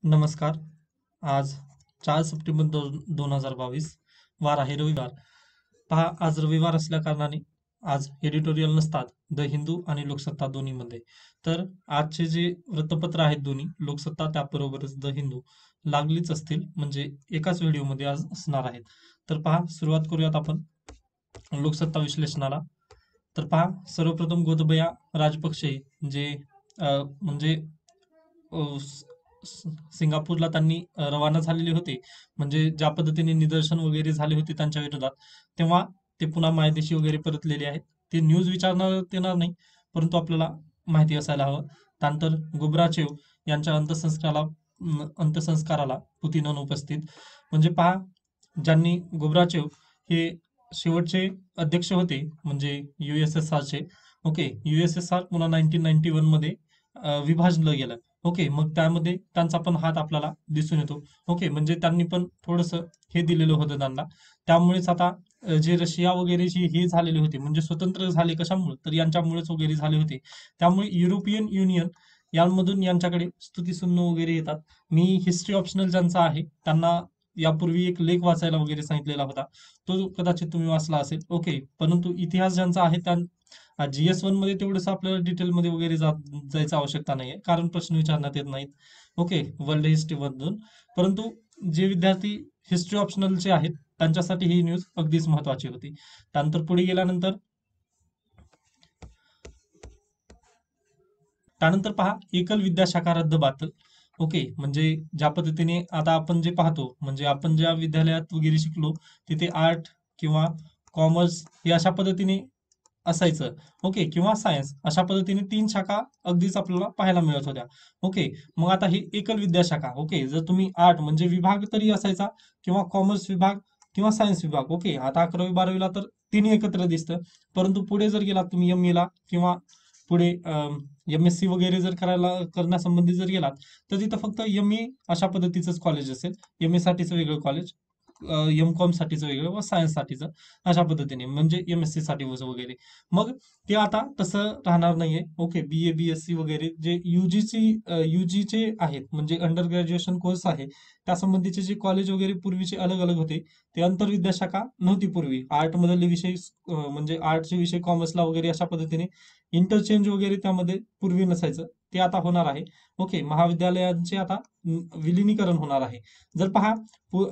नमस्कार. आज 4 सप्टेंबर 2022 वार आहे रविवार. पहा, आज रविवार असल्या कारणाने आज एडिटोरियल नसतात द हिंदू आणि लोकसत्ता दोन्हीमध्ये. तर आजचे जे वृत्तपत्र आहेत दोन्ही, लोकसत्ता त्याबरोबरच द हिंदू लागलीच असतील, म्हणजे एकाच व्हिडिओमध्ये आज असणार आहेत. तर पहा, सुरुवात करूयात आपण लोकसत्ता विश्लेषणाला. तर पहा, सर्वप्रथम गोतबया राजपक्षे जे म्हणजे सिंगापूरला त्यांनी रवाना झालेले होते, म्हणजे ज्या पद्धतीने निदर्शन वगैरे झाले होते त्यांच्या विरोधात, तेव्हा ते पुन्हा मायदेशी वगैरे परतलेले आहेत. ते न्यूज विचारणार येणार नाही, परंतु आपल्याला माहिती असायला हवं. त्यानंतर गुब्राचेव यांच्या अंत्यसंस्काराला पुतीन अनुपस्थित. म्हणजे पहा, ज्यांनी गुब्राचेव हे शेवटचे अध्यक्ष होते, म्हणजे USSRचे. ओके, USSR पुन्हा 1991 मध्ये विभाजलं गेलं. ओके, मग त्यामध्ये त्यांचा पण हात आपल्याला दिसून येतो. ओके, म्हणजे त्यांनी पण थोडस हे दिलेलं होतं त्यांना. त्यामुळेच आता जे रशिया वगैरे जे हे झालेले होते, म्हणजे स्वतंत्र झाले कशामुळे, तर यांच्यामुळेच वगैरे झाले होते. त्यामुळे युरोपियन युनियन यांमधून यांच्याकडे स्तुतीसुमन वगैरे येतात. मी हिस्ट्री ऑप्शनल ज्यांचा आहे त्यांना यापूर्वी एक लेख वाचायला वगैरे सांगितलेला होता, तो कदाचित तुम्ही वाचला असेल. ओके, परंतु इतिहास ज्यांचा आहे त्या GS1 मध्ये तेवढंसं आपल्याला डिटेलमध्ये वगैरे जायची आवश्यकता नाहीये, कारण प्रश्न विचारण्यात येत नाहीत. ओके, वर्ल्ड हिस्ट्री मधून. परंतु जे विद्यार्थी हिस्ट्री ऑप्शनलचे आहेत त्यांच्यासाठी ही न्यूज अगदीच महत्वाची होती. त्यानंतर पुढे गेल्यानंतर त्यानंतर पहा, एकल विद्याशाखा रद्द बातल. ओके, म्हणजे ज्या पद्धतीने आता आपण जे पाहतो, म्हणजे आपण ज्या विद्यालयात वगैरे शिकलो तिथे आर्ट किंवा कॉमर्स हे अशा पद्धतीने असायचं. ओके, किंवा सायन्स अशा पद्धतीने 3 शाखा अगदीच आपल्याला पाहायला मिळत होत्या. ओके, मग आता ही एकल विद्याशाखा. ओके, जर तुम्ही आर्ट म्हणजे विभाग तरी असायचा, किंवा कॉमर्स विभाग किंवा सायन्स विभाग. ओके, आता 11वी 12वीला तर तिन्ही एकत्र दिसतं. परंतु पुढे जर गेलात तुम्ही MA ला, किंवा पुढे MSc वगैरे जर करण्यासंबंधी जर गेलात, तर तिथं फक्त MA अशा पद्धतीचंच कॉलेज असेल. MA साठीच वेगळं कॉलेज, MCOM साठीचं वेगळं व सायन्स साठीचं, अशा पद्धतीने, म्हणजे MSc साठी वगैरे. मग ते आता तसं राहणार नाहीये. ओके, BA BSc वगैरे जे युजीचे आहेत, म्हणजे अंडर ग्रॅज्युएशन कोर्स आहे, त्यासंबंधीचे जे कॉलेज वगैरे पूर्वीचे अलग अलग होते, ते आंतरविद्याशाखा नव्हती पूर्वी. आर्ट मधले विषय म्हणजे आर्टचे विषय कॉमर्सला वगैरे अशा पद्धतीने इंटरचेंज वगैरे त्यामध्ये पूर्वी नसायचं, ते आता होणार आहे. ओके, महाविद्यालयांचे आता विलिनीकरण होणार आहे. जर पहा,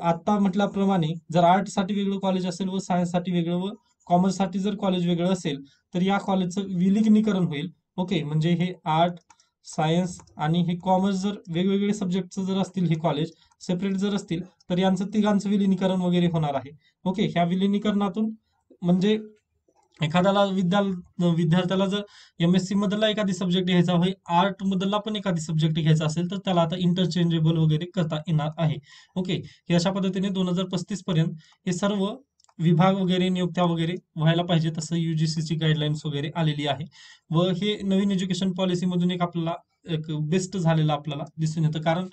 आता म्हटल्याप्रमाणे जर आर्ट साठी वेगळं कॉलेज असेल व सायन्स साठी वेगळं व कॉमर्स साठी जर कॉलेज वेगळं असेल, तर या कॉलेजचं विलिनीकरण होईल. ओके, म्हणजे हे आर्ट, सायन्स आणि हे कॉमर्स जर वेगवेगळे सब्जेक्टचं जर असतील, हे कॉलेज सेपरेट जर असतील, तर यांचं तिघांचं विलिनीकरण वगैरे होणार आहे. ओके, ह्या विलिनीकरणातून म्हणजे एखाद्याला विद्यार्थ्याला जर MSc मधला एखादी सब्जेक्ट घ्यायचा आहे, आर्ट मधला पण एखादी सब्जेक्ट घ्यायचा असेल, तर त्याला आता इंटरचेंजेबल वगैरे करता येणार आहे. ओके, हे अशा पद्धतीने 2035 पर्यंत हे सर्व विभाग वगैरे नियुक्त्या वगैरे व्हायला पाहिजे, तसं UGCची गाईडलाईन्स वगैरे आलेली आहे. व हे नवीन एज्युकेशन पॉलिसी मधून एक आपल्याला एक बेस्ट झालेलं आपल्याला दिसून येतं. कारण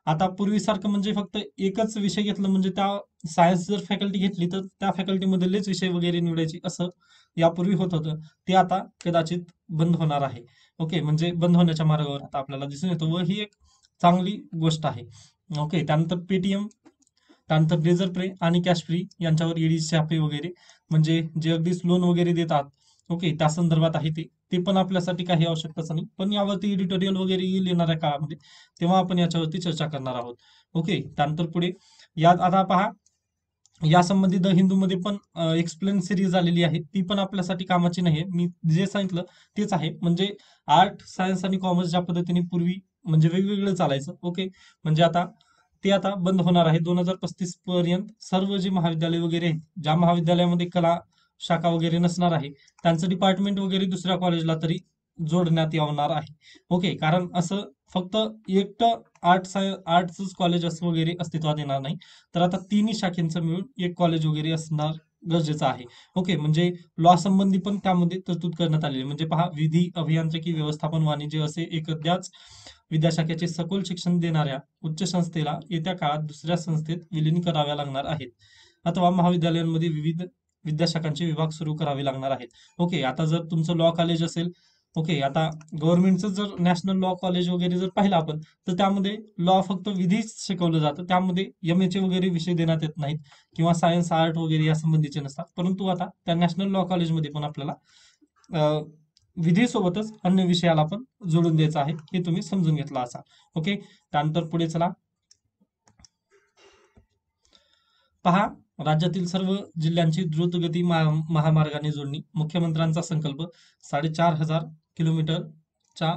आता पूर्वीसारखं म्हणजे फक्त एकच विषय घेतलं, म्हणजे त्या सायन्स जर फॅकल्टी घेतली तर त्या फॅकल्टी मधलेच विषय वगैरे निवडायची, असं यापूर्वी होत होतं. ते आता कदाचित बंद होणार आहे. ओके, म्हणजे बंद होण्याच्या मार्गावर आता आपल्याला दिसून येतो, व ही एक चांगली गोष्ट आहे. ओके, त्यानंतर पेटीएम, त्यानंतर रेझर प्रे आणि कॅश फ्री यांच्यावर ईडी छापे वगैरे, म्हणजे जे अगदीच लोन वगैरे देतात. ओके, त्या संदर्भात आहे ते ते पण आपल्यासाठी काही आवश्यकताच नाही, पण यावरती एडिटोरियल वगैरे येईल येणाऱ्या काळामध्ये, तेव्हा आपण याच्यावरती चर्चा करणार आहोत. ओके, त्यानंतर पुढे यात आता पहा, यासंबंधी द हिंदूमध्ये पण एक्सप्लेन सिरीज आलेली आहे, ती पण आपल्यासाठी कामाची नाही. मी जे सांगितलं तेच आहे, म्हणजे आर्ट, सायन्स आणि कॉमर्स ज्या पद्धतीने पूर्वी म्हणजे वेगवेगळं चालायचं. ओके, म्हणजे आता ते आता बंद होणार आहे. 2035 पर्यंत सर्व जे महाविद्यालय वगैरे आहेत, ज्या महाविद्यालयामध्ये कला शाखा वगैरे नसणार आहे, त्यांचं डिपार्टमेंट वगैरे दुसऱ्या कॉलेजला तरी जोडण्यात येणार आहे. ओके, कारण असं फक्त एकटं आर्टच कॉलेज असं वगैरे अस्तित्वात येणार नाही, तर आता तिन्ही शाखेचं मिळून एक कॉलेज वगैरे असणार गरजेचं आहे. ओके, म्हणजे लॉ संबंधी पण त्यामध्ये तरतूद करण्यात आलेली आहे. म्हणजे पहा, विधी, अभियांत्रिकी, व्यवस्थापन, वाणिज्य असे एखाद्याच विद्याशाखेचे सखोल शिक्षण देणाऱ्या उच्च संस्थेला येत्या काळात दुसऱ्या संस्थेत विलीन कराव्या लागणार आहेत, अथवा महाविद्यालयांमध्ये विविध विद्याशाखांचे विभाग सुरू करावे लागणार आहेत. ओके, आता जर तुमचं लॉ कॉलेज असेल, ओके, आता गव्हर्नमेंटचं जर नॅशनल लॉ कॉलेज वगैरे जर पाहिलं आपण, तर त्यामध्ये लॉ फक्त विधीच शिकवलं जातं. त्यामध्ये MA चे वगैरे विषय देण्यात येत नाहीत किंवा सायन्स आर्ट वगैरे या संबंधीचे नसतात. परंतु आता त्या नॅशनल लॉ कॉलेजमध्ये पण आपल्याला अ, विधीसोबतच अन्य विषयाला पण जोडून द्यायचं आहे, हे तुम्ही समजून घेतलं असाल. ओके, त्यानंतर पुढे चला. पहा, राज्यातील सर्व जिल्ह्यांची द्रुतगती महामार्गाने जोडणी, मुख्यमंत्र्यांचा संकल्प, 4,500 किलोमीटरच्या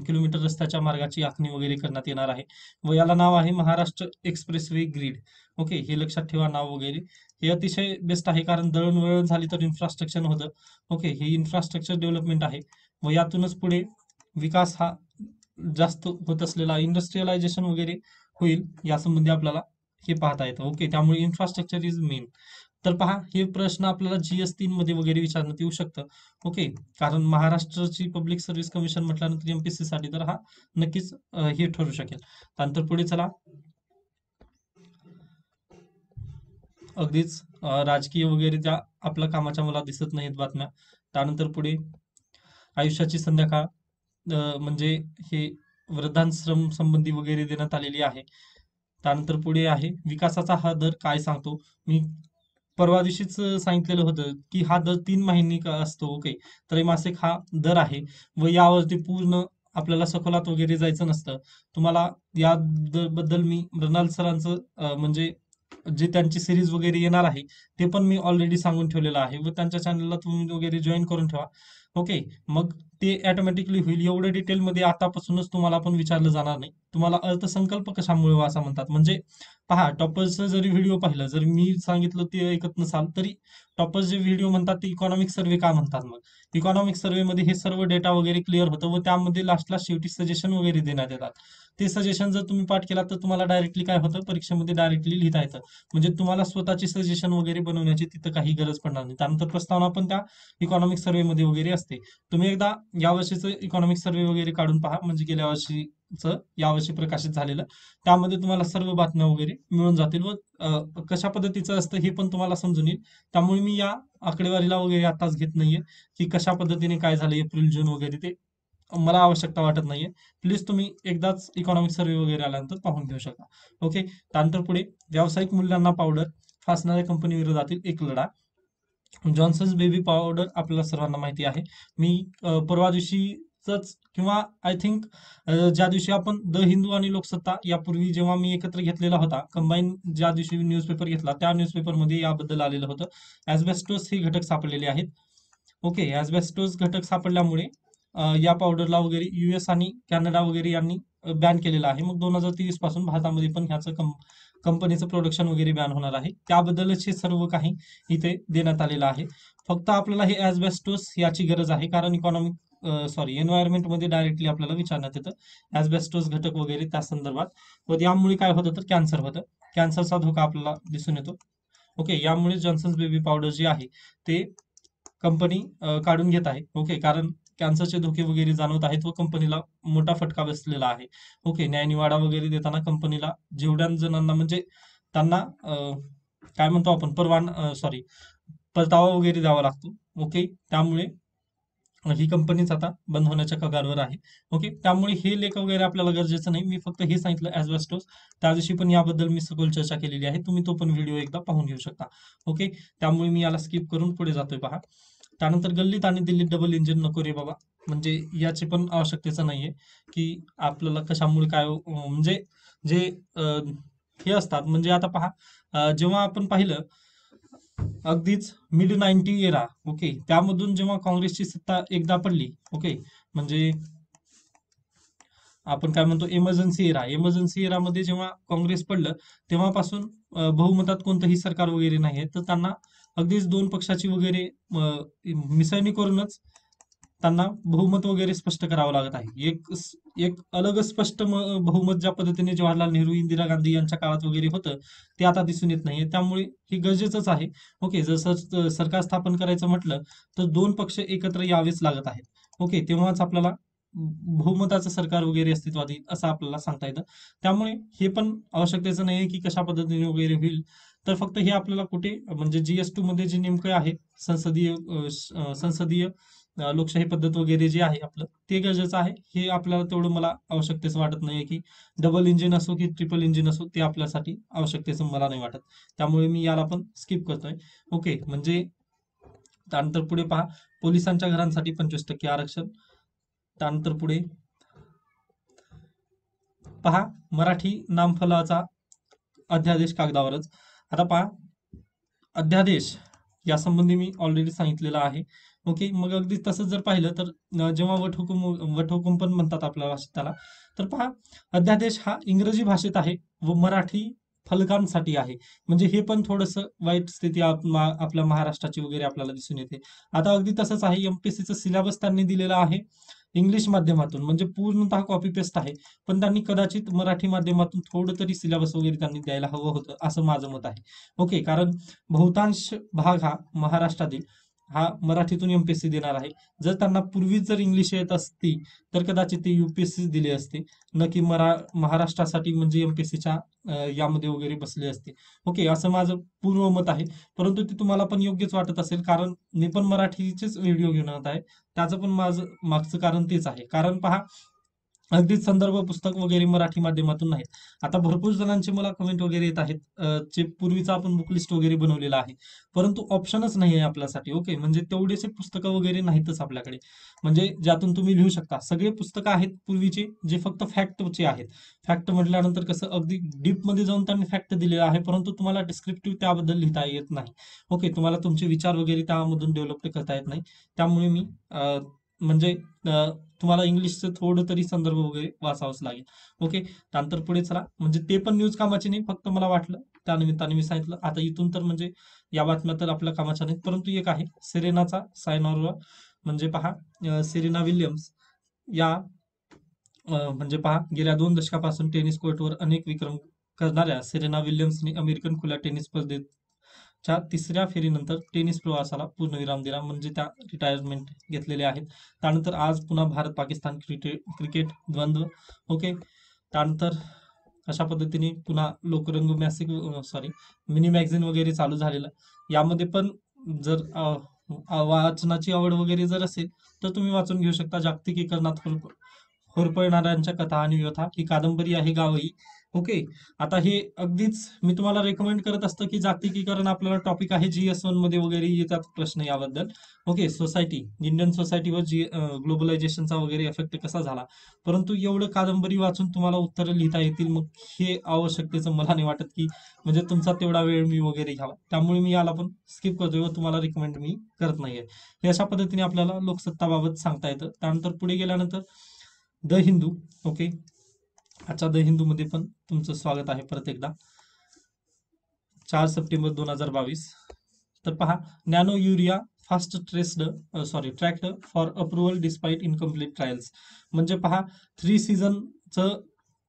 किलोमीटर रस्त्याच्या मार्गाची आखणी वगैरे करण्यात येणार आहे व याला नाव आहे महाराष्ट्र एक्सप्रेसवे ग्रीड. ओके, हे लक्षात ठेवा नाव वगैरे. हे अतिशय बेस्ट आहे, कारण दळणवळण झाली तर इन्फ्रास्ट्रक्चर होतं. ओके, हे इन्फ्रास्ट्रक्चर डेव्हलपमेंट आहे व यातूनच पुढे विकास हा जास्त होत असलेला इंडस्ट्रियलायझेशन वगैरे होईल, यासंबंधी आपल्याला हे पाहता येतं. ओके, त्यामुळे इन्फ्रास्ट्रक्चर इज मेन. तर पहा, हे प्रश्न आपल्याला GS3 मध्ये वगैरे विचारण्यात येऊ शकतं. ओके, कारण महाराष्ट्राची पब्लिक सर्व्हिस कमिशन म्हटल्यानंतर MPSC साठी तर हा नक्कीच हे ठरू शकेल. त्यानंतर पुढे चला. अगदीच राजकीय वगैरे त्या आपल्या कामाच्या मला दिसत नाहीत बातम्या. त्यानंतर पुढे आयुष्याची संध्याकाळ म्हणजे हे वृद्धाश्रम संबंधी वगैरे देण्यात आलेली आहे. त्यानंतर पुढे आहे विकासाचा हा दर काय सांगतो. मी परवा दिवशीच सांगितलेलं होतं की हा दर 3 महिने का असतो. ओके, त्रैमासिक हा दर आहे व यावरती पूर्ण आपल्याला सखोलात वगैरे जायचं नसतं. तुम्हाला या बद्दल मी मृणाल सरांचं म्हणजे जे त्यांची सिरीज वगैरे येणार आहे ते पण मी ऑलरेडी सांगून ठेवलेलं आहे व त्यांच्या चॅनलला तुम्ही वगैरे जॉईन करून ठेवा. ओके, मग ते ऑटोमॅटिकली होईल. एवढं डिटेलमध्ये आतापासूनच तुम्हाला पण विचारलं जाणार नाही. तुम्हाला अर्थसंकल्प कशामुळे असं म्हणतात, म्हणजे पहा, टॉपर्सचं जरी व्हिडिओ पाहिलं, जर मी सांगितलं ते ऐकत नसाल तरी टॉपर्स जे व्हिडिओ म्हणतात ते इकॉनॉमिक सर्व्हे का म्हणतात. मग इकॉनॉमिक सर्व्हे मध्ये हे सर्व डेटा वगैरे क्लिअर होतं व त्यामध्ये लास्टला शेवटी सजेशन वगैरे देण्यात येतात. ते सजेशन जर तुम्ही पाठ केला तर तुम्हाला डायरेक्टली काय होतं, परीक्षेमध्ये डायरेक्टली लिहिता येतं. म्हणजे तुम्हाला स्वतःची सजेशन वगैरे बनवण्याची तिथं काही गरज पडणार नाही. त्यानंतर प्रस्तावना पण त्या इकॉनॉमिक सर्व्हे मध्ये वगैरे असते. तुम्ही एकदा यावर्षीचं इकॉनॉमिक सर्व्हे वगैरे काढून पहा, म्हणजे गेल्या वर्षीचं यावर्षी प्रकाशित झालेलं, त्यामध्ये तुम्हाला सर्व बातम्या वगैरे मिळून जातील व कशा पद्धतीचं असतं हे पण तुम्हाला समजून येईल. त्यामुळे मी या आकडेवारीला वगैरे आताच घेत नाहीये की कशा पद्धतीने काय झालं एप्रिल जून वगैरे, ते मला आवश्यकता वाटत नाहीये. प्लीज तुम्ही एकदाच इकॉनॉमिक सर्व्हे वगैरे आल्यानंतर पाहून घेऊ शकता. ओके, त्यानंतर पुढे व्यावसायिक मूल्यांना पावडर फासणाऱ्या कंपनी विरोधातील एक लढा. जॉन्सन्स बेबी पावडर आपल्याला सर्वांना माहिती आहे. मी परवा दिवशीच किंवा आय थिंक ज्या दिवशी आपण द हिंदू आणि लोकसत्ता यापूर्वी जेव्हा मी एकत्र घेतलेला होता, कंबाईन ज्या दिवशी न्यूजपेपर घेतला त्या न्यूजपेपरमध्ये याबद्दल आलेलं होतं. ऍस्बेस्टोस हे घटक सापडलेले आहेत. ओके, ऍस्बेस्टोस घटक सापडल्यामुळे या पावडरला वगैरे US आणि कॅनडा वगैरे यांनी बॅन केलेलं आहे. मग 2023 पासून भारतामध्ये पण ह्याचं कंपनीचं प्रोडक्शन वगैरे बॅन होणार आहे. त्याबद्दलच हे सर्व काही इथे देण्यात आलेलं आहे. फक्त आपल्याला हे ऍस्बेस्टोस याची गरज आहे, कारण एन्व्हायरमेंट मध्ये डायरेक्टली आपल्याला विचारण्यात येतं ऍस्बेस्टोस घटक वगैरे त्या संदर्भात. व यामुळे काय होतं तर कॅन्सर होतं. कॅन्सरचा धोका आपल्याला दिसून येतो. ओके, यामुळे जॉन्सन्स बेबी पावडर जे आहे ते कंपनी काढून घेत आहे. ओके, कारण कॅन्सरचे धोके वगैरे जाणवत आहेत व कंपनीला मोठा फटका बसलेला आहे. ओके, न्यायनिवाडा वगैरे देताना कंपनीला जेवढ्या जणांना म्हणजे त्यांना काय म्हणतो आपण परतावा वगैरे द्यावा लागतो. ओके, त्यामुळे ही कंपनीच आता बंद होण्याच्या कगारवर आहे. ओके, त्यामुळे हे लेख वगैरे आपल्याला गरजेचं नाही. मी फक्त हे सांगितलं ऍस्बेस्टोस. त्या दिवशी पण याबद्दल मी सखोल चर्चा केलेली आहे. तुम्ही तो पण व्हिडिओ एकदा पाहून घेऊ शकता. ओके, त्यामुळे मी याला स्किप करून पुढे जातोय. पहा, त्यानंतर गल्लीत आणि दिल्लीत डबल इंजिन नको रे बाबा, म्हणजे याची पण आवश्यकतेचं नाहीये की आपल्याला कशामुळे काय म्हणजे जे हे असतात. म्हणजे आता पहा, जेव्हा आपण पाहिलं अगदीच मिड 90 एरा, ओके, त्यामधून जेव्हा काँग्रेसची सत्ता एकदा पडली, ओके, म्हणजे आपण काय म्हणतो इमर्जन्सी एरामध्ये जेव्हा काँग्रेस पडलं तेव्हापासून बहुमतात कोणतंही सरकार वगैरे नाही, तर त्यांना अगदीच दोन पक्षाची वगैरे मिसळणी करूनच त्यांना बहुमत वगैरे स्पष्ट करावं लागत आहे. एक अलग स्पष्ट बहुमत ज्या पद्धतीने जवाहरलाल नेहरू, इंदिरा गांधी यांच्या काळात वगैरे होतं ते आता दिसून येत नाहीये. त्यामुळे हे गरजेचंच आहे. ओके, जर सरकार स्थापन करायचं म्हटलं तर दोन पक्ष एकत्र यावेच लागत आहेत. ओके, तेव्हाच आपल्याला बहुमताचं सरकार वगैरे अस्तित्वात येईल असं आपल्याला सांगता येतं. त्यामुळे हे पण आवश्यकतेचं नाहीये की कशा पद्धतीने वगैरे होईल. तर फक्त हे आपल्याला कुठे म्हणजे GS2 मध्ये जे नेमकं आहे संसदीय लोकशाही पद्धत वगैरे जे आहे आपलं ते गरजेचं आहे. हे आपल्याला तेवढं मला आवश्यकतेचं वाटत नाहीये, की डबल इंजिन असो की ट्रिपल इंजिन असो ते आपल्यासाठी आवश्यकतेचं मला नाही वाटत. त्यामुळे मी याला पण स्किप करतोय. ओके, म्हणजे त्यानंतर पुढे पहा, पोलिसांच्या घरांसाठी 25% आरक्षण. त्यानंतर पुढे पहा, मराठी नामफलकाचा अध्यादेश कागदावरच. आता पहा, अध्यादेश यासंबंधी मी ऑलरेडी सांगितलेलं आहे. ओके, मग अगदी तसंच जर पाहिलं तर जेव्हा वटहुकूम पण म्हणतात आपल्या भाषेत त्याला, तर पहा, अध्यादेश हा इंग्रजी भाषेत आहे व मराठी फलकांसाठी आहे. म्हणजे हे पण थोडंसं वाईट स्थिती आपल्या महाराष्ट्राची वगैरे आपल्याला दिसून येते. आता अगदी तसंच आहे, एमपीएससीचं सिलेबस त्यांनी दिलेला आहे इंग्लिश माध्यमातून, म्हणजे पूर्णतः कॉपी पेस्ट आहे. पण त्यांनी कदाचित मराठी माध्यमातून थोडं तरी सिलेबस वगैरे त्यांनी द्यायला हवं होतं, असं माझं मत आहे. ओके, कारण बहुतांश भाग हा महाराष्ट्रातील हा मराठीतून एमपीएससी देणार आहे. जर त्यांना पूर्वीच जर इंग्लिश येत असती तर कदाचित ते युपीएससी दिले असते, न की महाराष्ट्रासाठी म्हणजे एमपीएससीच्या यामध्ये वगैरे बसले असते. ओके, असं माझं पूर्व मत आहे. परंतु ते तुम्हाला पण योग्यच वाटत असेल, कारण मी पण मराठीचेच व्हिडिओ घेऊन येत आहे. त्याचं पण माझं मागचं कारण तेच आहे. कारण पहा, अगदीच संदर्भ पुस्तक वगैरे मराठी माध्यमातून नाहीत. आता भरपूर जणांचे मला कमेंट वगैरे येत आहेत, जे पूर्वीचा आपण बुक लिस्ट वगैरे बनवलेला आहे, परंतु ऑप्शनच नाही आहे आपल्यासाठी. ओके, म्हणजे तेवढेसे पुस्तकं वगैरे नाहीतच आपल्याकडे, म्हणजे ज्यातून तुम्ही लिहू शकता. सगळे पुस्तकं आहेत पूर्वीचे, जे फक्त फॅक्टचे आहेत. फॅक्ट म्हटल्यानंतर कसं अगदी डीपमध्ये जाऊन त्यांनी फॅक्ट दिलेला आहे, परंतु तुम्हाला डिस्क्रिप्टिव्ह त्याबद्दल लिहिता येत नाही. ओके, तुम्हाला तुमचे विचार वगैरे त्यामधून डेव्हलप करता येत नाही. त्यामुळे मी म्हणजे तुम्हाला इंग्लिशचं थोडं तरी संदर्भ वगैरे वाचावंच लागेल. ओके, त्यानंतर पुढे चला, म्हणजे ते पण न्यूज कामाचे नाही, फक्त मला वाटलं त्यानिमित्ताने मी सांगितलं. आता इथून तर म्हणजे या बातम्या तर आपल्या कामाच्या नाहीत, परंतु एक आहे सेरेनाचा सायनॉर. म्हणजे पहा, सेरेना विल्यम्स या म्हणजे पहा, गेल्या 2 दशकापासून टेनिस कोर्टवर अनेक विक्रम करणाऱ्या सेरेना विल्यम्सने अमेरिकन खुल्या टेनिस स्पर्धेच्या तिसऱ्या फेरीनंतर टेनिस प्रवासाला पूर्णविराम दिला, म्हणजे त्या रिटायरमेंट घेतलेले आहेत. त्यानंतर आज पुन्हा भारत पाकिस्तान क्रिकेट द्वंद्व. ओके, त्यानंतर अशा पद्धतीने पुन्हा लोकरंग मॅसिक मिनी मॅगझिन वगैरे चालू झालेलं. यामध्ये पण जर वाचनाची आवड वगैरे जर असेल तर तुम्ही वाचून घेऊ शकता. जागतिकीकरणात होरपळणाऱ्यांच्या कथा आणि व्यथा ही कादंबरी आहे गावही. ओके, आता हे अगदीच मी तुम्हाला रेकमेंड करत असतो, की जागतिकीकरण आपल्याला टॉपिक आहे GS1 मध्ये वगैरे येतात प्रश्न याबद्दल. ओके, इंडियन सोसायटीवर ग्लोबलायझेशनचा वगैरे इफेक्ट कसा झाला, परंतु एवढं कादंबरी वाचून तुम्हाला उत्तरं लिहिता येतील, मग हे आवश्यकतेचं मला नाही वाटत, की म्हणजे तुमचा तेवढा वेळ मी वगैरे घ्यावा. त्यामुळे मी याला पण स्किप करतोय व तुम्हाला रिकमेंड मी करत नाहीये. हे अशा पद्धतीने आपल्याला लोकसत्ताबाबत सांगता येतं. त्यानंतर पुढे गेल्यानंतर द हिंदू. ओके, आजच्या द हिंदू मध्ये पण तुमचं स्वागत आहे परत एकदा. 4 सप्टेंबर 2022. तर पहा, nano urea fast tracked for approval despite incomplete trials. म्हणजे पहा, 3 सीझनचं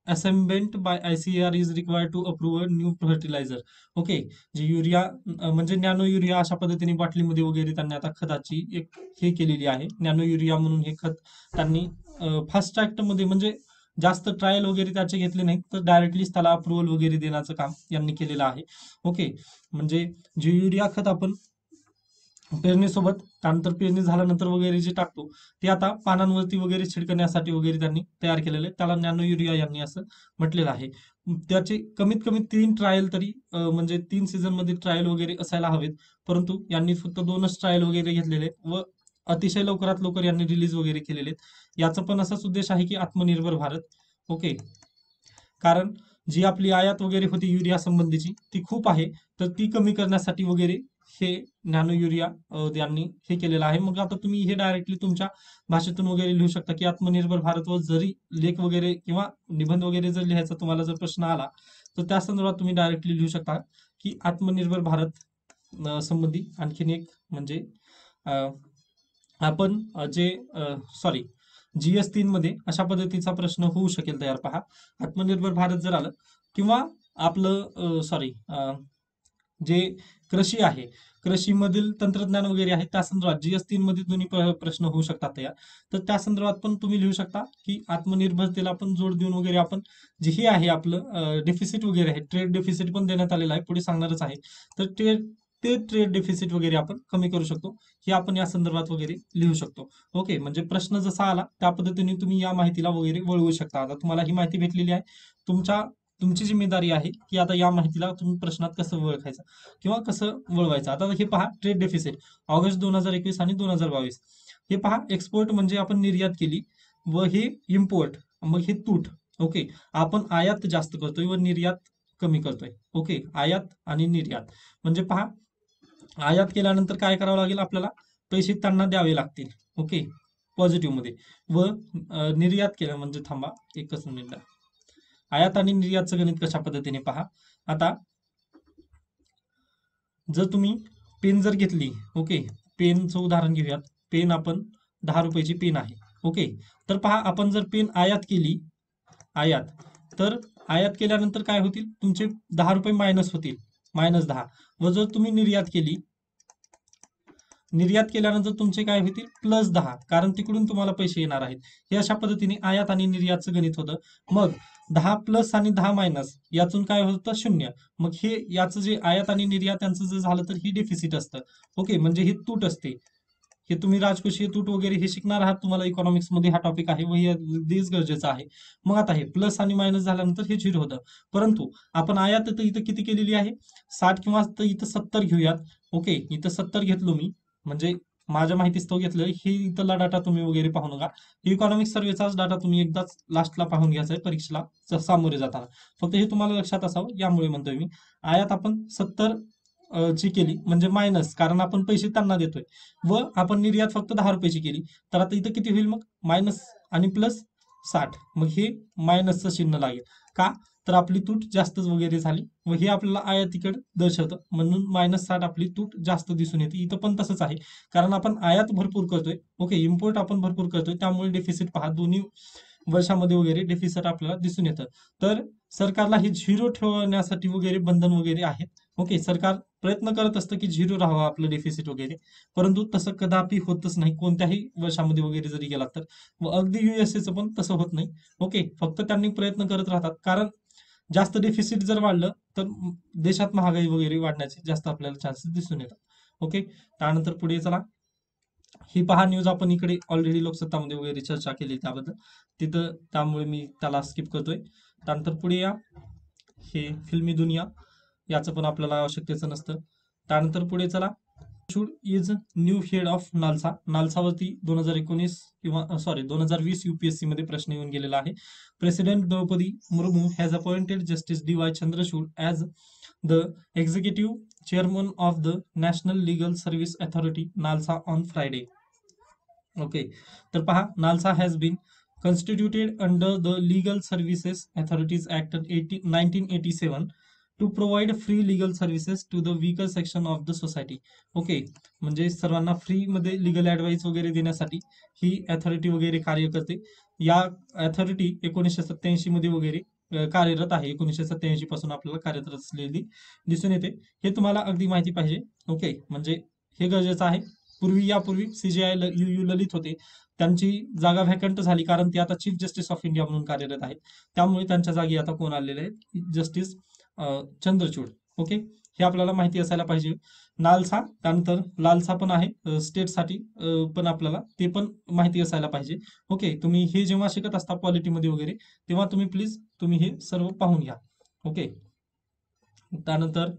assessment by ICAR is required to approve new fertiliser. Okay, जे युरिया म्हणजे नॅनो युरिया अशा पद्धतीने बाटलीमध्ये वगैरे त्यांनी आता खताची एक हे केलेली आहे, नॅनो युरिया म्हणून हे खत त्यांनी फास्ट ट्रॅक्ट मध्ये, म्हणजे जास्त ट्रायल वगैरे त्याचे घेतले नाहीत, तर डायरेक्टलीच त्याला अप्रुव्हल वगैरे देण्याचं काम यांनी केलेलं आहे. ओके, म्हणजे जे युरिया खत आपण पेरणीसोबत त्यानंतर पेरणी झाल्यानंतर वगैरे जे टाकतो, ते आता पानांवरती वगैरे छिडकण्यासाठी वगैरे त्यांनी तयार केलेलं आहे. त्याला नॅनो युरिया यांनी असं म्हटलेलं आहे. त्याचे कमीत कमी 3 ट्रायल तरी म्हणजे 3 सीझन मध्ये ट्रायल वगैरे असायला हवेत, परंतु यांनी फक्त 2च ट्रायल वगैरे घेतलेले आहेत व अतिशय लवकरात लवकर यांनी रिलीज वगैरे केलेले आहेत. याचा पण असाच उद्देश आहे की आत्मनिर्भर भारत. ओके, कारण जी आपली आयात वगैरे होती युरिया संबंधीची ती खूप आहे, तर ती कमी करण्यासाठी वगैरे हे नॅनो युरिया यांनी हे केलेलं आहे. मग आता तुम्ही हे डायरेक्टली तुमच्या भाषेतून वगैरे लिहू शकता, की आत्मनिर्भर भारत व जरी लेख वगैरे किंवा निबंध वगैरे जर लिहायचा तुम्हाला जर प्रश्न आला, तर त्या संदर्भात तुम्ही डायरेक्टली लिहू शकता, की आत्मनिर्भर भारत संबंधी आणखीन एक म्हणजे आपण जे GS3 मध्ये अशा पद्धतीचा प्रश्न होऊ शकेल तयार. पहा, आत्मनिर्भर भारत जर आलं किंवा आपलं जे कृषी आहे, कृषीमधील तंत्रज्ञान वगैरे आहे त्या संदर्भात GS3 मध्ये दोन्ही प्रश्न होऊ शकतात तयार. तर त्या संदर्भात पण तुम्ही लिहू शकता, की आत्मनिर्भरतेला आपण जोड देऊन वगैरे आपण जे हे आहे आपलं डेफिसिट वगैरे आहे, ट्रेड डेफिसिट पण देण्यात आलेलं आहे, पुढे सांगणारच आहे. तर ते ट्रेड डेफिसिट वगैरे आपण कमी करू शकतो. हे आपण या संदर्भात वगैरे लिहू शकतो. ओके, म्हणजे प्रश्न जसा आला त्या पद्धतीने तुम्ही या माहितीला वगैरे वळवू शकता. आता तुम्हाला ही माहिती भेटलेली आहे. तुमची जिम्मेदारी आहे की आता या माहितीला तुम्ही प्रश्नात कसं ओळखायचं किंवा कसं वळवायचं. आता हे पहा, ट्रेड डेफिसिट ऑगस्ट 2021 आणि 2022. हे पहा, एक्सपोर्ट म्हणजे आपण निर्यात केली व हे इम्पोर्ट, मग हे तूट. ओके, आपण आयात जास्त करतोय व निर्यात कमी करतोय. ओके, आयात आणि निर्यात म्हणजे पहा, आयात केल्यानंतर काय करावं लागेल आपल्याला, पैसे त्यांना द्यावे लागतील. ओके, पॉझिटिव्ह मध्ये. व निर्यात केलं म्हणजे थांबा एकच मिनिट, आयात आणि निर्यातचं गणित कशा पद्धतीने पहा. आता जर तुम्ही पेन जर घेतली, ओके, पेनचं उदाहरण घेऊयात. पेन आपण 10 रुपयाची पेन आहे. ओके, तर पहा, आपण जर पेन आयात केली, आयात, तर आयात केल्यानंतर काय होतील, तुमचे 10 रुपये मायनस होतील, -10. व जर तुम्ही निर्यात केली, निर्यात केल्यानंतर तुमचे काय होतील, +10, कारण तिकडून तुम्हाला पैसे येणार आहेत. हे अशा पद्धतीने आयात आणि निर्यातचं गणित होतं. मग 10 प्लस आणि 10 मायनस यातून काय होतं, 0. मग हे याचं जे आयात आणि निर्यात यांचं जर झालं तर ही डेफिसिट असतं. ओके, म्हणजे ही तूट असते. हे तुम्ही राजकोषीय तूट वगैरे हे शिकणार आहात, तुम्हाला इकॉनॉमिक्स मध्ये हा टॉपिक आहे व हे अगदीच गरजेचं आहे. मग आता हे प्लस आणि मायनस झाल्यानंतर हे 0 होतं. परंतु आपण आयात तर इथं किती केलेली आहे, 60 किंवा इथं 70 घेऊयात. ओके, इथं 70 घेतलो मी, म्हणजे माझ्या माहितीच तो घेतलं. हे इथला डाटा तुम्ही वगैरे पाहू नका. इकॉनॉमिक्स सर्वेचाच डाटा तुम्ही एकदाच लास्टला पाहून घ्यायचा आहे परीक्षेला सामोरे जाताना. फक्त हे तुम्हाला लक्षात असावं, यामुळे म्हणतोय मी. आयात आपण 70 ची केली म्हणजे मायनस, कारण आपण पैसे त्यांना देतोय. व आपण निर्यात फक्त 10 रुपयाची केली, तर आता इथं किती होईल, मग मायनस आणि प्लस 60. मग हे मायनसचं चिन्ह लागेल. का, तर आपली तूट जास्तच वगैरे झाली व हे आपल्याला आयातीकडे दर्शवतं, म्हणून -60 आपली तूट जास्त दिसून येते. इथं पण तसंच आहे, कारण आपण आयात भरपूर करतोय. ओके, इम्पोर्ट आपण भरपूर करतोय, त्यामुळे डेफिसिट पहा, दोन्ही वर्षामध्ये वगैरे डेफिसिट आपल्याला दिसून येतं. तर सरकारला हे 0 ठेवण्यासाठी वगैरे बंधन वगैरे आहेत. ओके, सरकार प्रयत्न करत असतं की 0 राहावं आपलं डेफिसिट वगैरे, परंतु तसं कदापि होतच नाही कोणत्याही वर्षामध्ये वगैरे जरी गेला तर. व अगदी युएसएचं पण तसं होत नाही. ओके, फक्त त्यांनी प्रयत्न करत राहतात, कारण जास्त डेफिसिट जर वाढलं तर देशात महागाई वगैरे वाढण्याचे जास्त आपल्याला चान्सेस दिसून येतात. ओके, त्यानंतर पुढे चला. ही पहा न्यूज आपण इकडे ऑलरेडी लोकसत्तामध्ये वगैरे चर्चा केली त्याबद्दल, तिथं त्यामुळे मी त्याला स्किप करतोय. त्यानंतर पुढे या, हे फिल्मी दुनिया, याचं पण आपल्याला आवश्यकतेचं नसतं. त्यानंतर पुढे चला. Should is new head of NALSA. नालसावरती 2019 किंवा सॉरी 2020 UPSC मध्ये प्रश्न येऊन गेलेला आहे. President Droupadi Murmu has appointed justice DY Chandrachud as the executive chairman of the National Legal Service Authority NALSA on Friday. Okay, तर पहा, NALSA has been constituted under the Legal Services Authorities Act 1987 to provide free legal services to the weaker section of the society. Okay, म्हणजे सर्वांना free मध्ये legal advice वगैरे देण्यासाठी ही authority वगैरे कार्य करते. या अथॉरिटी 1987 मध्ये वगैरे कार्यरत आहे. 1987 पासून आपल्याला कार्यरत असलेली दिसून येते. हे तुम्हाला अगदी माहिती पाहिजे. ओके, म्हणजे हे गरजेचं आहे. यापूर्वी CJI UU ललित होते, त्यांची जागा व्हॅकंट झाली, कारण ते आता चीफ जस्टिस ऑफ इंडिया म्हणून कार्यरत आहेत. त्यामुळे त्यांच्या जागी आता कोण आलेले आहेत, जस्टिस चंद्रचूड. ओके, हे आपल्याला माहिती असायला पाहिजे. नालसा, त्यानंतर लालसा पण आहे स्टेटसाठी, पण आपल्याला ते पण माहिती असायला पाहिजे. ओके, तुम्ही हे जेव्हा शिकत असता पॉलिटीमध्ये वगैरे, तेव्हा तुम्ही प्लीज तुम्ही हे सर्व पाहून घ्या. ओके, त्यानंतर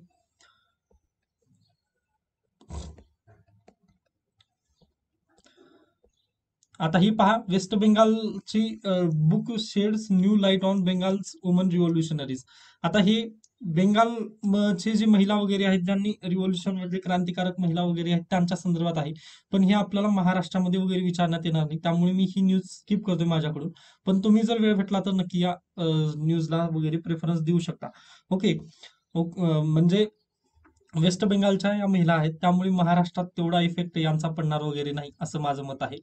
आता ही पहा, वेस्ट बेंगालची book sheds new light on Bengal's woman revolutionaries. आता हे बेंगालचे जे महिला वगैरे आहेत, ज्यांनी रिव्होल्युशन मध्ये क्रांतिकारक महिला वगैरे आहेत, त्यांच्या संदर्भात आहे. पण हे आपल्याला महाराष्ट्रामध्ये वगैरे विचारण्यात येणार नाही, त्यामुळे मी ही न्यूज स्किप करतोय माझ्याकडून. पण तुम्ही जर वेळ भेटला तर नक्की या न्यूजला वगैरे प्रेफरन्स देऊ शकता. ओके, म्हणजे वेस्ट बेंगालच्या या महिला आहेत, त्यामुळे महाराष्ट्रात तेवढा इफेक्ट यांचा पडणार वगैरे नाही, असं माझं मत आहे.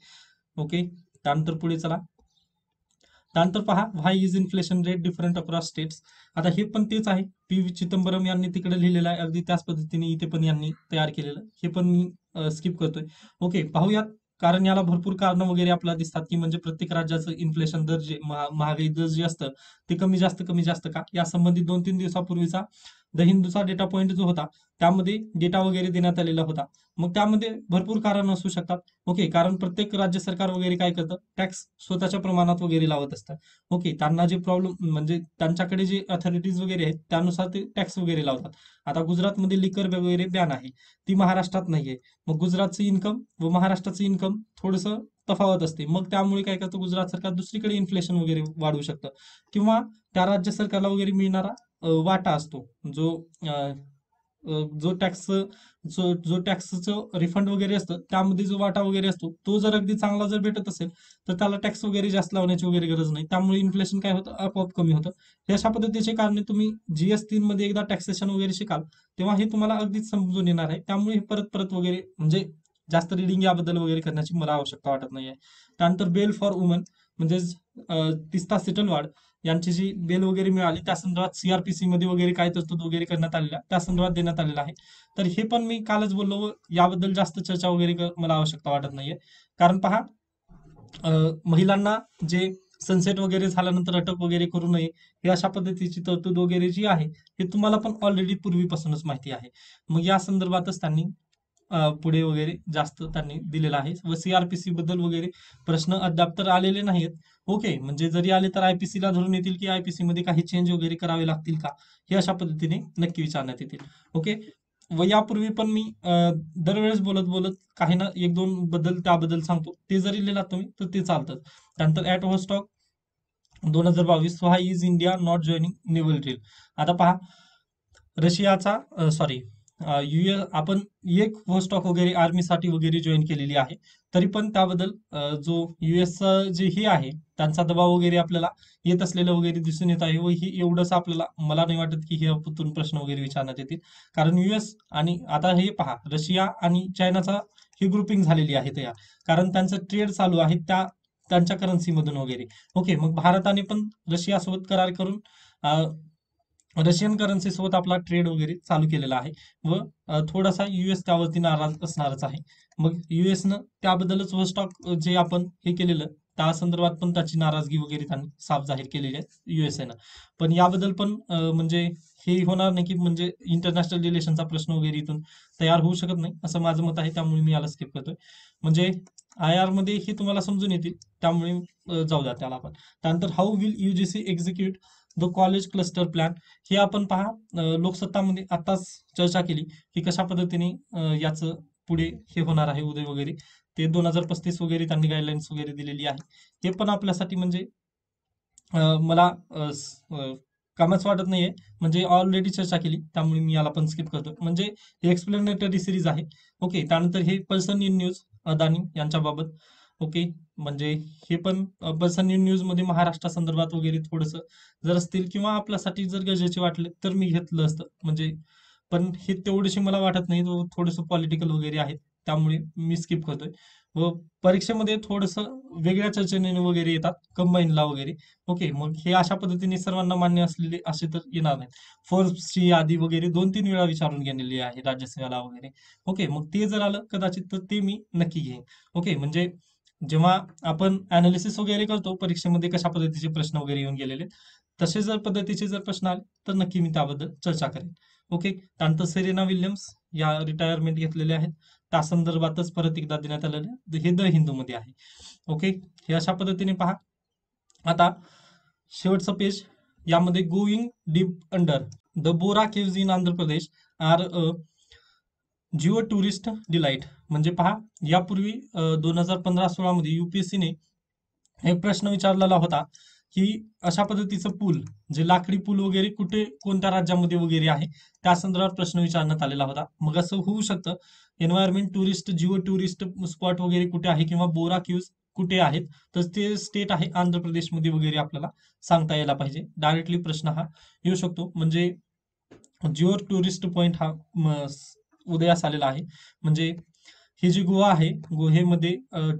ओके, त्यानंतर पुढे चला. त्यानंतर पहा, why is inflation rate different across states. आता हे पण तेच आहे, PV चिदंबरम यांनी तिकडे लिहिलेलं आहे, अगदी त्याच पद्धतीने इथे पण यांनी तयार केलेलं. हे पण मी स्किप करतोय. ओके, पाहूयात, कारण याला भरपूर कारणं वगैरे आपल्याला दिसतात, की म्हणजे प्रत्येक राज्याचं इन्फ्लेशन दर जे महागाई दर जे असतं ते कमी जास्त का, या संबंधित 2-3 दिवसापूर्वीचा द हिंदूचा डेटा पॉईंट जो होता त्यामध्ये डेटा वगैरे देण्यात आलेला होता. मग त्यामध्ये भरपूर कारण असू शकतात. ओके, कारण प्रत्येक राज्य सरकार वगैरे काय करतं, टॅक्स स्वतःच्या प्रमाणात वगैरे लावत असतं. ओके, त्यांना जे प्रॉब्लेम म्हणजे त्यांच्याकडे जे अथॉरिटीज वगैरे आहेत त्यानुसार ते टॅक्स वगैरे लावतात. आता गुजरातमध्ये लिकर वगैरे बॅन आहे, ती महाराष्ट्रात नाहीये. मग गुजरातचं इन्कम व महाराष्ट्राचं इन्कम थोडंसं तफावत असते. मग त्यामुळे काय करतं गुजरात सरकार दुसरीकडे इन्फ्लेशन वगैरे वाढवू शकतं, किंवा त्या राज्य सरकारला वगैरे मिळणारा वाटा असतो जो अ, जो टॅक्स जो टॅक्सचं रिफंड वगैरे असतं त्यामध्ये जो वाटा वगैरे असतो तो जर अगदी चांगला जर भेटत असेल तर त्याला टॅक्स वगैरे जास्त लावण्याची वगैरे गरज नाही. त्यामुळे इन्फ्लेशन काय होतं, आपोआप कमी होतं. हे अशा पद्धतीचे कारणे तुम्ही जीएसटी मध्ये एकदा टॅक्सेशन वगैरे शिकाल तेव्हा हे तुम्हाला अगदीच समजून येणार आहे. त्यामुळे हे परत परत वगैरे म्हणजे जास्त रिडिंग याबद्दल वगैरे करण्याची मला आवश्यकता वाटत नाहीये. त्यानंतर बेल फॉर वुमन म्हणजेच तिस्ता सिटलवाड यांची जी बेल वगैरे मिळाली त्या संदर्भात सीआरपीसी मध्ये वगैरे काय तरतूद वगैरे करण्यात आलेल्या त्या संदर्भात देण्यात आलेला आहे. तर हे पण मी कालच बोललो व याबद्दल जास्त चर्चा वगैरे मला आवश्यकता वाटत नाहीये. कारण पहा, महिलांना जे सनसेट वगैरे झाल्यानंतर अटक वगैरे करू नये हे अशा पद्धतीची तरतूद वगैरे जी आहे हे तुम्हाला पण ऑलरेडी पूर्वीपासूनच माहिती आहे. मग या संदर्भातच त्यांनी पुढे वगैरे जास्त त्यांनी दिलेला आहे. व सीआरपीसी बद्दल वगैरे प्रश्न अद्याप तर आलेले नाहीत. ओके, म्हणजे जरी आले तर आयपीसी ला धरून येतील की आयपीसी मध्ये काही चेंज वगैरे करावे लागतील का, हे अशा पद्धतीने नक्की विचारण्यात येतील. ओके, व यापूर्वी पण मी दरवेळेस बोलत बोलत काही ना एक दोन बद्दल त्याबद्दल सांगतो, ते जरी लिहिलात तुम्ही तर ते चालतं. त्यानंतर Vostok 2022 why is India not joining naval drill. आता पहा, रशियाचा सॉरी युएस आपण एक स्टॉक वगैरे आर्मीसाठी वगैरे जॉईन केलेली आहे. तरी पण त्याबद्दल जो युएसचा जे हे आहे त्यांचा दबाव वगैरे आपल्याला येत असलेलं वगैरे दिसून येत आहे. व ही एवढंच आपल्याला मला नाही वाटत की हे यातून प्रश्न वगैरे विचारण्यात येतील. कारण युएस आणि आता हे पहा, रशिया आणि चायनाचा ही ग्रुपिंग झालेली आहे तयार, कारण त्यांचं ट्रेड चालू आहे त्यांच्या करन्सी मधून वगैरे. ओके, मग भारताने पण रशियासोबत करार करून रशियन करन्सी सोबत आपला ट्रेड वगैरे चालू केलेला आहे. व थोडासा युएस त्यावरती नाराज असणारच आहे. मग युएसनं त्याबद्दलच स्टॉक जे आपण हे केलेलं त्या संदर्भात पण त्याची नाराजगी वगैरे त्यांनी साफ जाहीर केलेली आहे युएसएनं. पण याबद्दल पण म्हणजे हे होणार नाही की म्हणजे इंटरनॅशनल रिलेशनचा प्रश्न वगैरे इथून तयार होऊ शकत नाही असं माझं मत आहे. त्यामुळे मी याला स्किप करतोय. म्हणजे आय मध्ये हे तुम्हाला समजून येतील, त्यामुळे जाऊ द्या त्याला आपण. त्यानंतर how will UGC execute the college cluster plan. हे आपण पहा, लोकसत्तामध्ये आताच चर्चा केली की कशा पद्धतीने याचं पुढे हे होणार आहे उदय वगैरे. ते 2035 वगैरे त्यांनी गाईडलाईन्स वगैरे दिलेली आहे. ते पण आपल्यासाठी म्हणजे मला कामच वाटत नाहीये, म्हणजे ऑलरेडी चर्चा केली त्यामुळे मी याला पण स्किप करतो. म्हणजे हे एक्सप्लेनेटरी सिरीज आहे. ओके, त्यानंतर हे पर्सन इन न्यूज अदानी यांच्याबाबत. ओके, म्हणजे हे पण पर्सन इन न्यूज मध्ये महाराष्ट्रा संदर्भात वगैरे थोडंसं जर असतील किंवा आपल्यासाठी जर गरजेचे वाटले तर मी घेतलं असतं. म्हणजे पण हे तेवढेसे मला वाटत नाही, तो थोडंसं पॉलिटिकल वगैरे आहे त्यामुळे मी स्किप करतोय. व परीक्षेमध्ये थोडंसं वेगळ्या चर्चेने वगैरे येतात कंबाईनला वगैरे. ओके, मग हे अशा पद्धतीने सर्वांना मान्य असलेले असे तर येणार नाही. फोर्ब्सची यादी वगैरे 2-3 वेळा विचारून गेलेली आहे राज्यसेवेला वगैरे. ओके, मग ते जर आलं कदाचित तर ते मी नक्की घेईन. ओके, म्हणजे जेव्हा आपण अनालिसिस वगैरे करतो परीक्षेमध्ये कशा पद्धतीचे प्रश्न वगैरे येऊन गेलेले, तसे जर पद्धतीचे जर प्रश्न आले तर नक्की मी त्याबद्दल चर्चा करेन. ओके, त्यानंतर सेरेना विल्यम्स या रिटायरमेंट घेतलेल्या आहेत त्या संदर्भातच परत एकदा देण्यात आलेलं आहे. हे द हिंदूमध्ये आहे. ओके, हे अशा पद्धतीने पहा. आता शेवटचं पेज, यामध्ये going deep under the Borra caves in Andhra Pradesh are geo tourist delight. म्हणजे पहा, यापूर्वी 2015-16 मध्ये युपीएससीने एक प्रश्न विचारलेला होता की अशा पद्धतीचं पूल, जे लाकडी पूल वगैरे कुठे कोणत्या राज्यामध्ये वगैरे आहे त्या संदर्भात प्रश्न विचारण्यात आलेला होता. मग असं होऊ शकतं environment tourist Jio tourist spot वगैरे कुठे आहे किंवा बोरा क्यूज कुठे आहेत, तर ते स्टेट आहे आंध्र प्रदेशमध्ये वगैरे आपल्याला सांगता यायला पाहिजे. डायरेक्टली प्रश्न हा येऊ शकतो. म्हणजे जिओ टुरिस्ट पॉइंट हा उदयास आलेला आहे. म्हणजे ही जी गुहा आहे गुहेमध्ये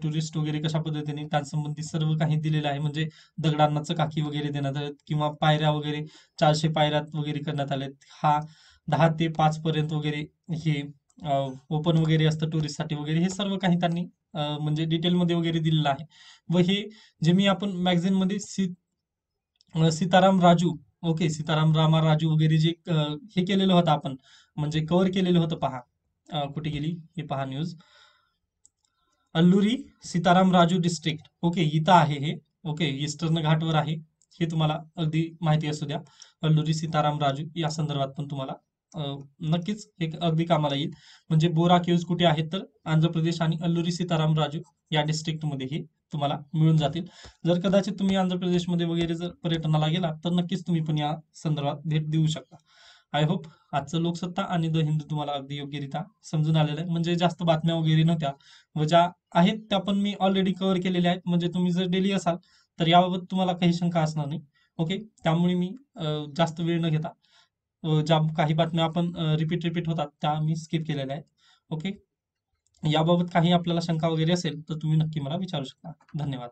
टुरिस्ट वगैरे कशा पद्धतीने त्यासंबंधी सर्व काही दिलेलं आहे. म्हणजे दगडांना चकाकी वगैरे देण्यात आलेत किंवा पायऱ्या वगैरे 400 पायऱ्यात वगैरे करण्यात आलेत. हा 10 ते 5 पर्यंत वगैरे हे ओपन वगैरे असतं टुरिस्टसाठी वगैरे. हे सर्व काही त्यांनी म्हणजे डिटेलमध्ये वगैरे दिलेलं आहे. व हे जे मी आपण मॅगझिनमध्ये सीताराम राजू ओके, सीताराम राजू वगैरे जे हे केलेलं होतं आपण, म्हणजे कव्हर केलेलं होतं पहा. कुठे गेली हे पहा news. Alluri Sitaram Raju district, okay इथं आहे हे. ओके, ईस्टर्न घाटवर आहे. हे तुम्हाला अगदी माहिती असू द्या. अल्लुरी सीताराम राजू या संदर्भात पण तुम्हाला नक्कीच हे अगदी कामाला येईल. म्हणजे बोरा केव्ज कुठे आहेत तर आंध्र प्रदेश आणि अल्लुरी सीताराम राजू या डिस्ट्रिक्ट मध्ये हे तुम्हाला मिळून जातील. जर कदाचित तुम्ही आंध्र प्रदेशमध्ये वगैरे जर पर्यटनाला गेला तर नक्कीच तुम्ही पण या संदर्भात भेट देऊ शकता. आय होप आजचं लोकसत्ता आणि द हिंदू तुम्हाला अगदी योग्यरित्या समजून आलेलं आहे. म्हणजे जास्त बातम्या वगैरे नव्हत्या, व ज्या आहेत त्या पण मी ऑलरेडी कव्हर केलेल्या आहेत. म्हणजे तुम्ही जर डेली असाल तर याबाबत तुम्हाला काही शंका असणार नाही. ओके, त्यामुळे मी जास्त वेळ न घेता ज्या काही बातम्या आपण रिपीट रिपीट होतात त्या मी स्किप केलेल्या आहेत. ओके, याबाबत काही आपल्याला शंका वगैरे असेल तर तुम्ही नक्की मला विचारू शकता. धन्यवाद.